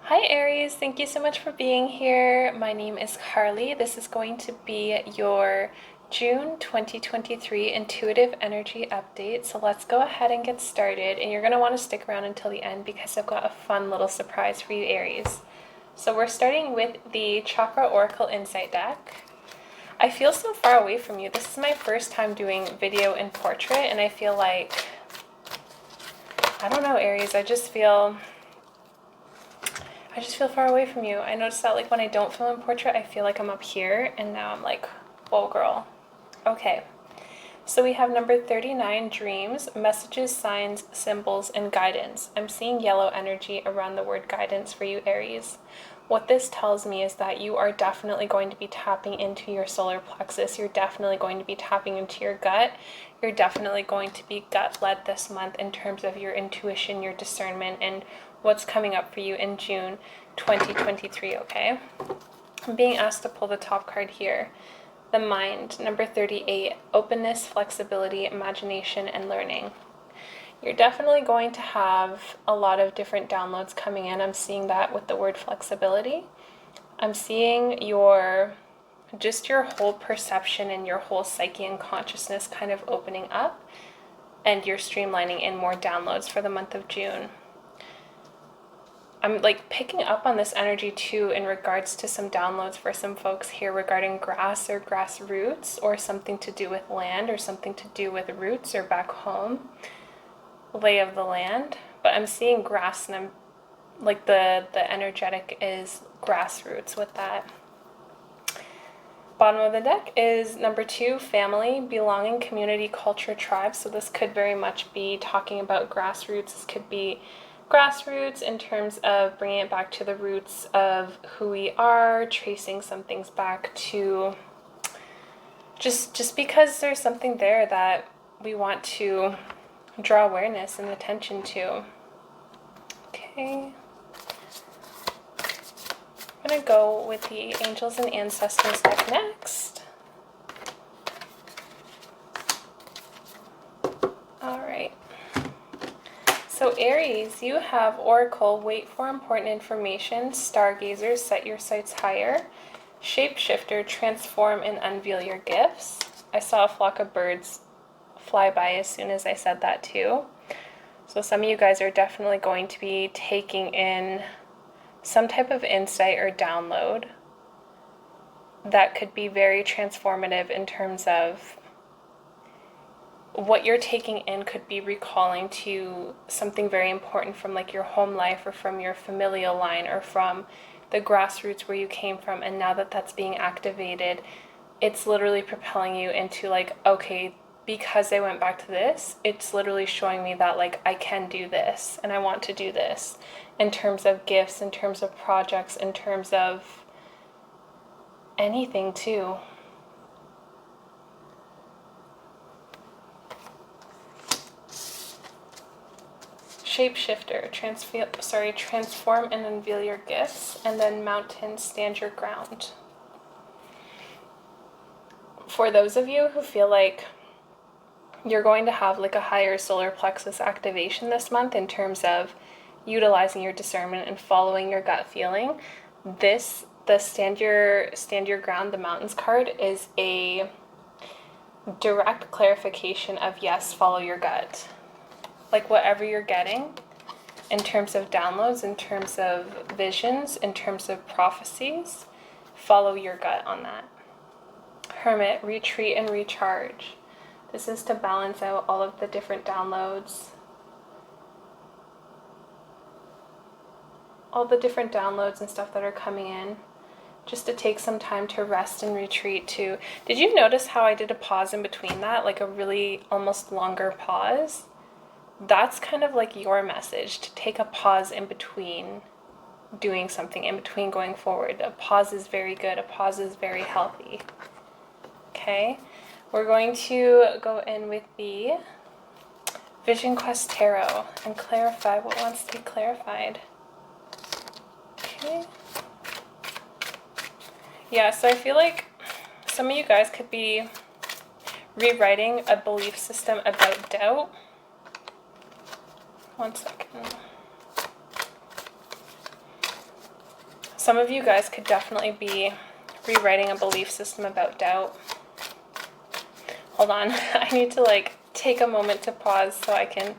Hi Aries, thank you so much for being here. My name is Carly. This is going to be your June 2023 intuitive energy update. So let's go ahead and get started. And you're going to want to stick around until the end because I've got a fun little surprise for you, Aries. So we're starting with the Chakra Oracle Insight deck. I feel so far away from you. This is my first time doing video in portrait, and I feel like, I don't know, Aries, I just feel far away from you. I noticed that like when I don't film in portrait, I feel like I'm up here, and now I'm like, whoa girl. Okay, so we have number 39, dreams, messages, signs, symbols, and guidance. I'm seeing yellow energy around the word guidance for you, Aries. What this tells me is that you are definitely going to be tapping into your solar plexus. You're definitely going to be tapping into your gut. You're definitely going to be gut-led this month in terms of your intuition, your discernment, and what's coming up for you in June 2023, okay? I'm being asked to pull the top card here. The mind, number 38, openness, flexibility, imagination, and learning. You're definitely going to have a lot of different downloads coming in. I'm seeing that with the word flexibility. I'm seeing your whole perception and your whole psyche and consciousness kind of opening up, and you're streamlining in more downloads for the month of June. I'm like picking up on this energy too in regards to some downloads for some folks here regarding grass or grassroots, or something to do with land, or something to do with roots or back home, lay of the land. But I'm seeing grass, and I'm like the energetic is grassroots with that. Bottom of the deck is number 2, family, belonging, community, culture, tribe. So this could very much be talking about grassroots. This could be grassroots in terms of bringing it back to the roots of who we are, tracing some things back to just because there's something there that we want to draw awareness and attention to. Okay. I'm going to go with the Angels and Ancestors deck next. All right. So Aries, you have Oracle, wait for important information, Stargazer, set your sights higher, Shapeshifter, transform and unveil your gifts. I saw a flock of birds fly by as soon as I said that too. So some of you guys are definitely going to be taking in some type of insight or download that could be very transformative in terms of what you're taking in. Could be recalling to something very important from like your home life, or from your familial line, or from the grassroots where you came from, and now that that's being activated, it's literally propelling you into like, okay, because I went back to this, it's literally showing me that like I can do this, and I want to do this, in terms of gifts, in terms of projects, in terms of anything too. Shapeshifter, transform and unveil your gifts, and then mountain, stand your ground. For those of you who feel like you're going to have like a higher solar plexus activation this month in terms of utilizing your discernment and following your gut feeling, the stand your ground, the mountains card, is a direct clarification of yes, follow your gut. Like whatever you're getting in terms of downloads, in terms of visions, in terms of prophecies, follow your gut on that. Hermit, retreat and recharge. This is to balance out all of the different downloads. All the different downloads and stuff that are coming in. Just to take some time to rest and retreat too. Did you notice how I did a pause in between that? Like a really almost longer pause? That's kind of like your message, to take a pause in between doing something, in between going forward. A pause is very good. A pause is very healthy. Okay, we're going to go in with the Vision Quest Tarot and clarify what wants to be clarified. Okay. Yeah, so I feel like some of you guys could be rewriting a belief system about doubt. One second. some of you guys could definitely be rewriting a belief system about doubt. Hold on, I need to like take a moment to pause so I can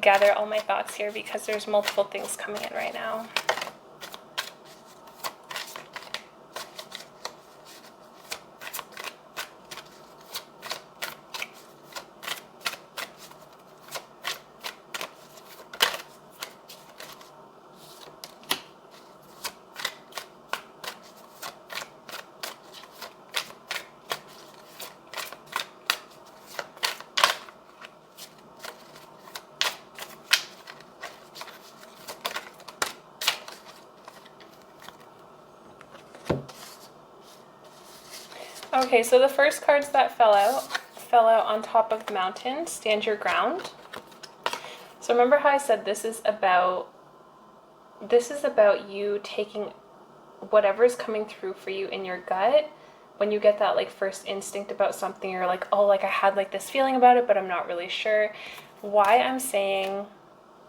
gather all my thoughts here because there's multiple things coming in right now. Okay, so the first cards that fell out on top of the mountain. Stand your ground. So remember how I said this is about you taking whatever's coming through for you in your gut. When you get that like first instinct about something, you're like, oh, like I had like this feeling about it, but I'm not really sure. Why I'm saying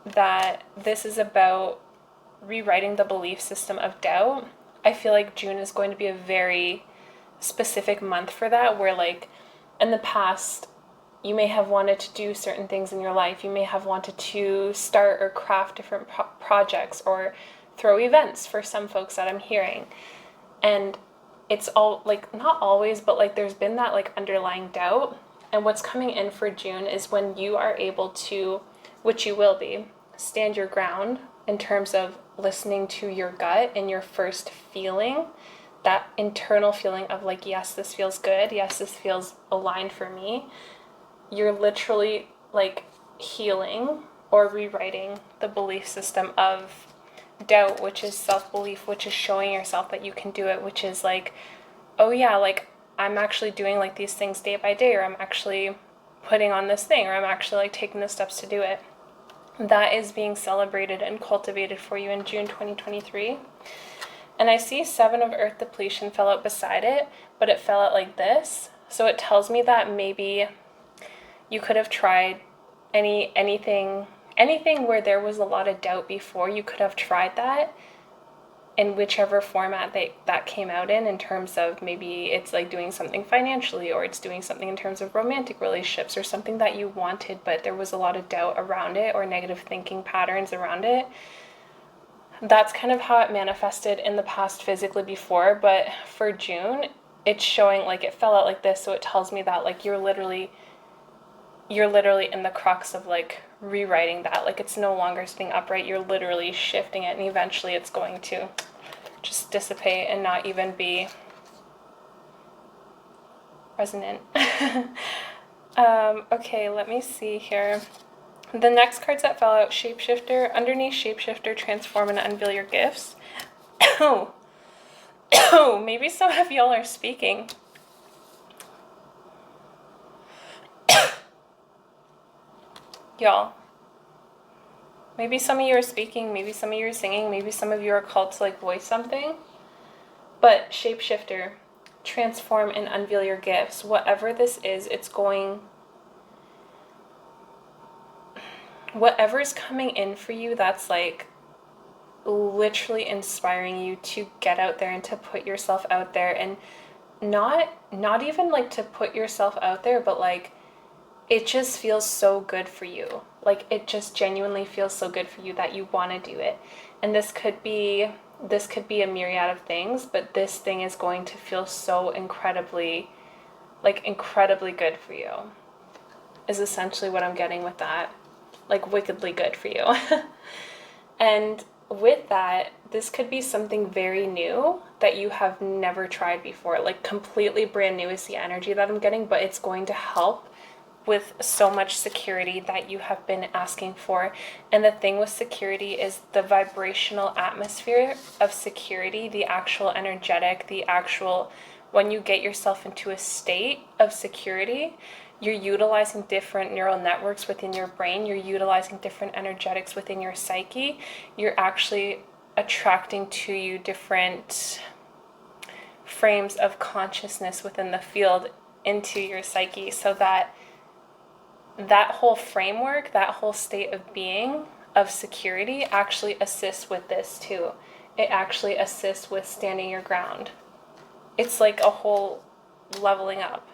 that this is about rewriting the belief system of doubt, I feel like June is going to be a very specific month for that, where like in the past you may have wanted to do certain things in your life. You may have wanted to start or craft different projects or throw events for some folks that I'm hearing. And it's all like, not always, but like there's been that like underlying doubt. And what's coming in for June is when you are able to, which you will be, stand your ground in terms of listening to your gut and your first feeling, that internal feeling of like, yes, this feels good. Yes, this feels aligned for me. You're literally like healing or rewriting the belief system of doubt, which is self-belief, which is showing yourself that you can do it, which is like, oh yeah, like I'm actually doing like these things day by day, or I'm actually putting on this thing, or I'm actually like taking the steps to do it. That is being celebrated and cultivated for you in June 2023. And I see 7 of Earth depletion fell out beside it, but it fell out like this. So it tells me that maybe you could have tried anything where there was a lot of doubt before. You could have tried that in whichever format that came out in terms of maybe it's like doing something financially, or it's doing something in terms of romantic relationships, or something that you wanted, but there was a lot of doubt around it or negative thinking patterns around it. That's kind of how it manifested in the past physically before, but for June, it's showing like it fell out like this, so it tells me that like you're literally in the crux of like rewriting that. Like it's no longer sitting upright, you're literally shifting it, and eventually it's going to just dissipate and not even be resonant. Okay, let me see here. The next cards that fell out, Shapeshifter. Underneath Shapeshifter, transform and unveil your gifts. Oh, maybe some of y'all are speaking. Y'all. Maybe some of you are speaking, maybe some of you are singing, maybe some of you are called to like voice something. But Shapeshifter, transform and unveil your gifts. Whatever this is, it's going... Whatever's coming in for you, that's like literally inspiring you to get out there and to put yourself out there, and not even like to put yourself out there, but like it just feels so good for you. Like it just genuinely feels so good for you that you want to do it. And this could be a myriad of things, but this thing is going to feel so incredibly good for you, is essentially what I'm getting with that. Like wickedly good for you. And with that, this could be something very new that you have never tried before. Like completely brand new is the energy that I'm getting, but it's going to help with so much security that you have been asking for. And the thing with security is the vibrational atmosphere of security, the actual energetic, the actual, when you get yourself into a state of security, you're utilizing different neural networks within your brain. You're utilizing different energetics within your psyche. You're actually attracting to you different frames of consciousness within the field into your psyche, so that whole framework, that whole state of being, of security, actually assists with this too. it actually assists with standing your ground. It's like a whole leveling up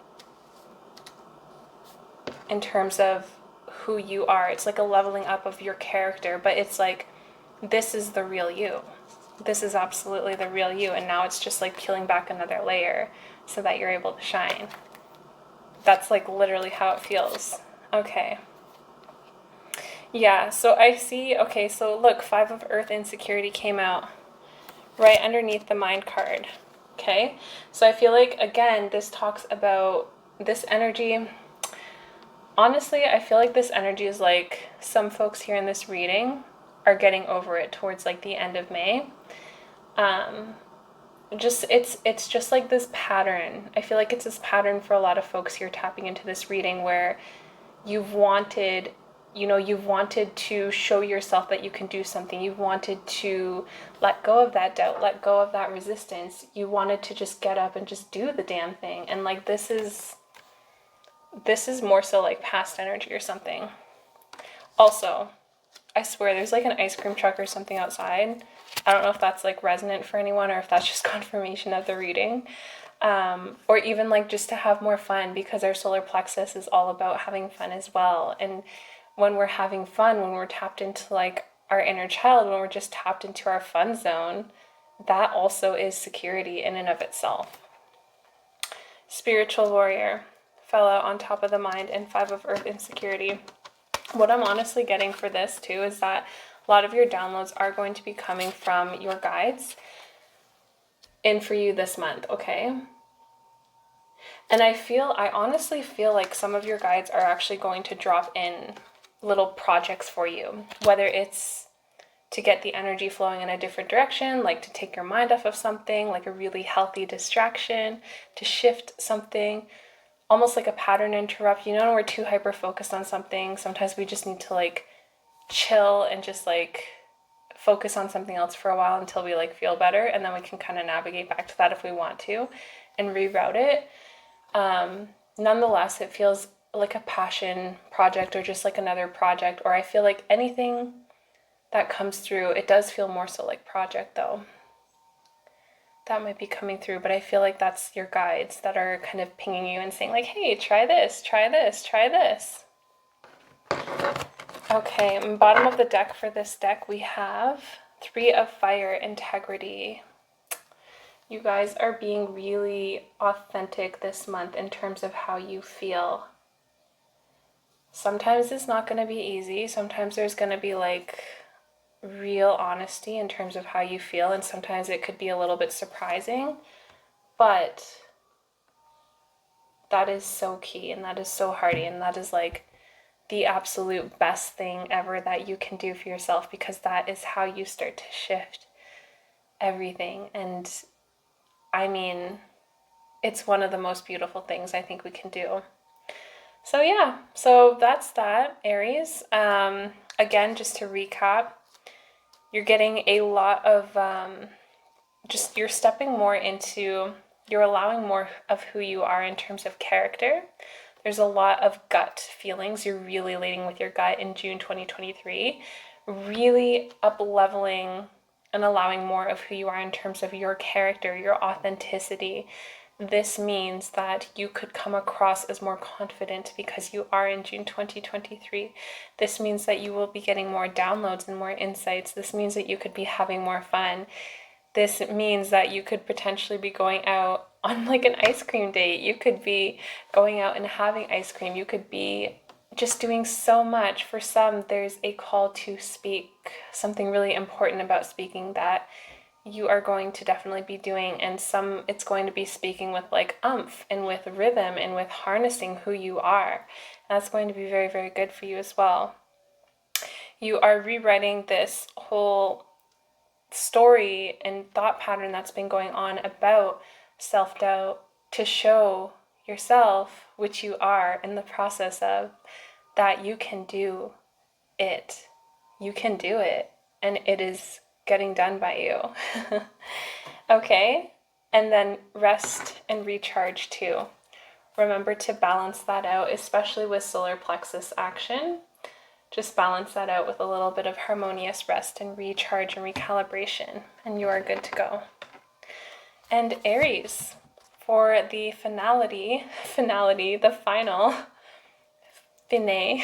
in terms of who you are. It's like a leveling up of your character, but it's like, this is the real you. This is absolutely the real you, and now it's just like peeling back another layer so that you're able to shine. That's like literally how it feels. Okay. Yeah, so I see, okay, so look, 5 of Earth insecurity came out right underneath the mind card. Okay, so I feel like, again, this talks about this energy. Honestly, I feel like this energy is like some folks here in this reading are getting over it towards like the end of May. It's just like this pattern. I feel like it's this pattern for a lot of folks here tapping into this reading where you've wanted to show yourself that you can do something. You've wanted to let go of that doubt, let go of that resistance. You wanted to just get up and just do the damn thing. And like this is more so like past energy or something. Also, I swear there's like an ice cream truck or something outside. I don't know if that's like resonant for anyone or if that's just confirmation of the reading. Or even like just to have more fun, because our solar plexus is all about having fun as well. And when we're having fun, when we're tapped into like our inner child, when we're just tapped into our fun zone, that also is security in and of itself. Spiritual warrior fell out on top of the mind, and 5 of Earth insecurity. What I'm honestly getting for this too is that a lot of your downloads are going to be coming from your guides in for you this month, okay? And I honestly feel like some of your guides are actually going to drop in little projects for you, whether it's to get the energy flowing in a different direction, like to take your mind off of something, like a really healthy distraction, to shift something, almost like a pattern interrupt. You know, when we're too hyper focused on something, sometimes we just need to like chill and just like focus on something else for a while until we like feel better, and then we can kind of navigate back to that if we want to and reroute it. Nonetheless, it feels like a passion project or just like another project, or I feel like anything that comes through, it does feel more so like project though. That might be coming through, but I feel like that's your guides that are kind of pinging you and saying like, hey, try this, try this, try this. Okay, bottom of the deck for this deck, we have 3 of Fire, integrity. You guys are being really authentic this month in terms of how you feel. Sometimes it's not going to be easy. Sometimes there's going to be like real honesty in terms of how you feel, and sometimes it could be a little bit surprising, but that is so key, and that is so hearty, and that is like the absolute best thing ever that you can do for yourself, because that is how you start to shift everything. And I mean, it's one of the most beautiful things I think we can do. So yeah, so that's that, Aries. Again, just to recap, you're getting a lot of, you're stepping more into, you're allowing more of who you are in terms of character. There's a lot of gut feelings. You're really leading with your gut in June 2023, really up-leveling and allowing more of who you are in terms of your character, your authenticity. This means that you could come across as more confident because you are in June 2023. This means that you will be getting more downloads and more insights. This means that you could be having more fun. This means that you could potentially be going out on like an ice cream date. You could be going out and having ice cream. You could be just doing so much. For some, there's a call to speak, something really important about speaking that you are going to definitely be doing, and some it's going to be speaking with like oomph and with rhythm and with harnessing who you are. That's going to be very, very good for you as well. You are rewriting this whole story and thought pattern that's been going on about self-doubt to show yourself, which you are in the process of, that you can do it. You can do it, and it is getting done by you. Okay, and then rest and recharge too. Remember to balance that out, especially with solar plexus action. just balance that out with a little bit of harmonious rest and recharge and recalibration, and you are good to go. And Aries, for the the final finale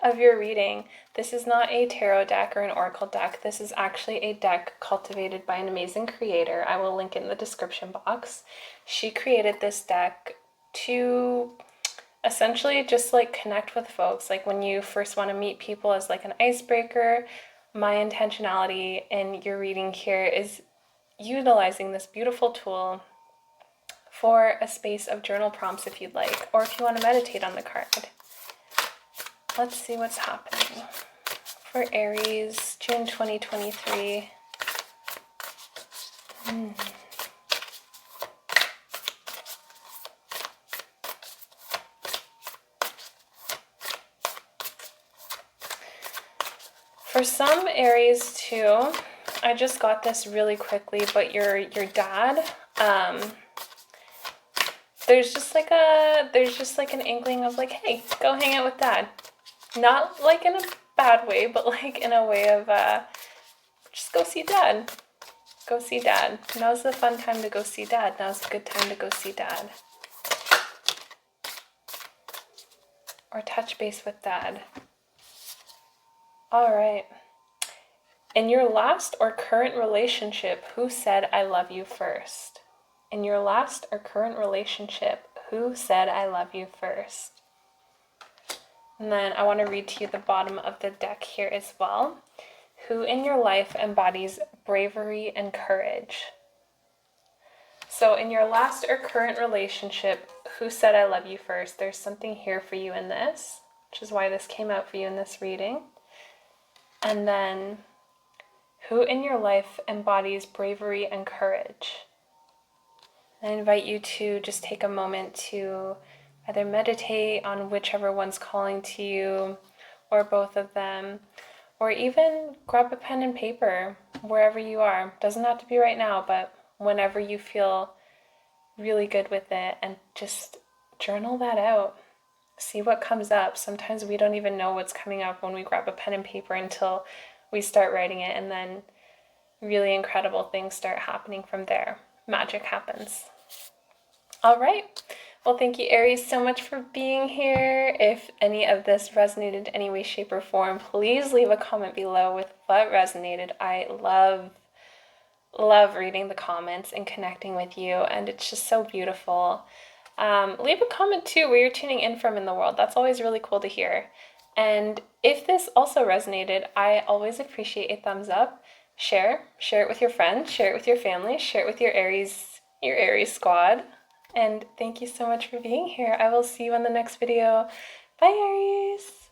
of your reading. This is not a tarot deck or an oracle deck. This is actually a deck cultivated by an amazing creator. I will link it in the description box. She created this deck to essentially just like connect with folks. Like when you first want to meet people as like an icebreaker, my intentionality in your reading here is utilizing this beautiful tool for a space of journal prompts if you'd like, or if you want to meditate on the card. Let's see what's happening for Aries, June 2023. For some Aries too, I just got this really quickly, but your dad, there's just like an inkling of like, hey, go hang out with dad. Not like in a bad way, but like in a way of just go see dad. Go see dad. Now's the fun time to go see dad. Now's a good time to go see dad. Or touch base with dad. All right. In your last or current relationship, who said I love you first? In your last or current relationship, who said I love you first? And then I want to read to you the bottom of the deck here as well. Who in your life embodies bravery and courage? So in your last or current relationship, who said I love you first? There's something here for you in this, which is why this came out for you in this reading. And then, who in your life embodies bravery and courage? I invite you to just take a moment to either meditate on whichever one's calling to you, or both of them, or even grab a pen and paper wherever you are. Doesn't have to be right now, but whenever you feel really good with it, and just journal that out. See what comes up. Sometimes we don't even know what's coming up when we grab a pen and paper until we start writing it, and then really incredible things start happening from there. Magic happens. All right. Well, thank you, Aries, so much for being here. If any of this resonated in any way, shape, or form, please leave a comment below with what resonated. I love reading the comments and connecting with you, and it's just so beautiful. Leave a comment too where you're tuning in from in the world. That's always really cool to hear. And if this also resonated, I always appreciate a thumbs up. Share it with your friends, share it with your family, share it with your Aries squad. And thank you so much for being here. I will see you on the next video. Bye, Aries.